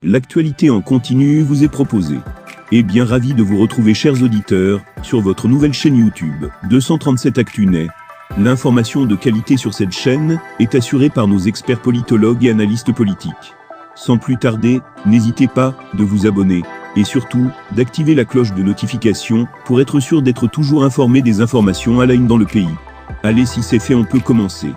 L'actualité en continu vous est proposée. Et bien ravi de vous retrouver, chers auditeurs, sur votre nouvelle chaîne YouTube, 237 ActuNet. L'information de qualité sur cette chaîne est assurée par nos experts politologues et analystes politiques. Sans plus tarder, n'hésitez pas de vous abonner et surtout d'activer la cloche de notification pour être sûr d'être toujours informé des informations à la une dans le pays. Allez, si c'est fait, on peut commencer.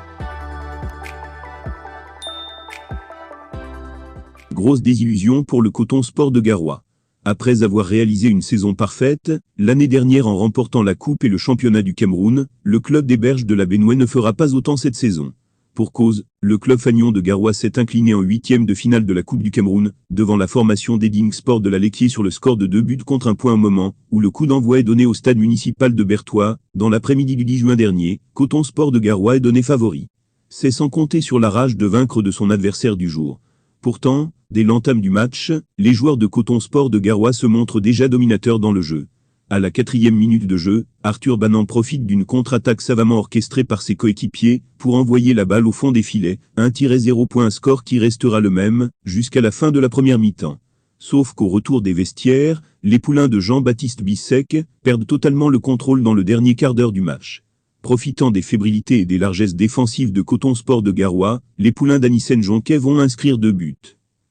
Grosse désillusion pour le Coton Sport de Garoua. Après avoir réalisé une saison parfaite, l'année dernière en remportant la Coupe et le championnat du Cameroun, le club des Berges de la Bénoué ne fera pas autant cette saison. Pour cause, le club fagnon de Garoua s'est incliné en huitième de finale de la Coupe du Cameroun, devant la formation d'Eding Sport de la Lecquier sur le score de 2 buts contre 1 point au moment où le coup d'envoi est donné au stade municipal de Berthois. Dans l'après-midi du 10 juin dernier, Coton Sport de Garoua est donné favori. C'est sans compter sur la rage de vaincre de son adversaire du jour. Pourtant, dès l'entame du match, les joueurs de Coton Sport de Garoua se montrent déjà dominateurs dans le jeu. À la 4e minute de jeu, Arthur Banan profite d'une contre-attaque savamment orchestrée par ses coéquipiers pour envoyer la balle au fond des filets, 1-0. Un score qui restera le même jusqu'à la fin de la première mi-temps. Sauf qu'au retour des vestiaires, les poulains de Jean-Baptiste Bissek perdent totalement le contrôle dans le dernier quart d'heure du match. Profitant des fébrilités et des largesses défensives de Coton Sport de Garoua, les poulains d'Anissène Jonquet vont inscrire 2 buts.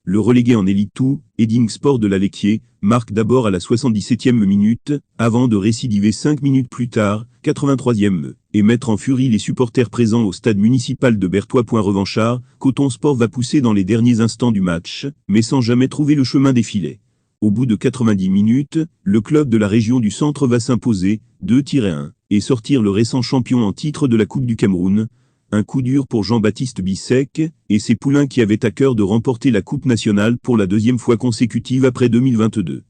Le relégué en Élite 2, Eding Sport de la Lecquier, marque d'abord à la 77e minute, avant de récidiver 5 minutes plus tard, 83e, et mettre en furie les supporters présents au stade municipal de Berthois. Revanchard, Coton Sport va pousser dans les derniers instants du match, mais sans jamais trouver le chemin des filets. Au bout de 90 minutes, le club de la région du Centre va s'imposer, 2-1, et sortir le récent champion en titre de la Coupe du Cameroun. Un coup dur pour Jean-Baptiste Bissek et ses poulains qui avaient à cœur de remporter la Coupe nationale pour la 2e fois consécutive après 2022.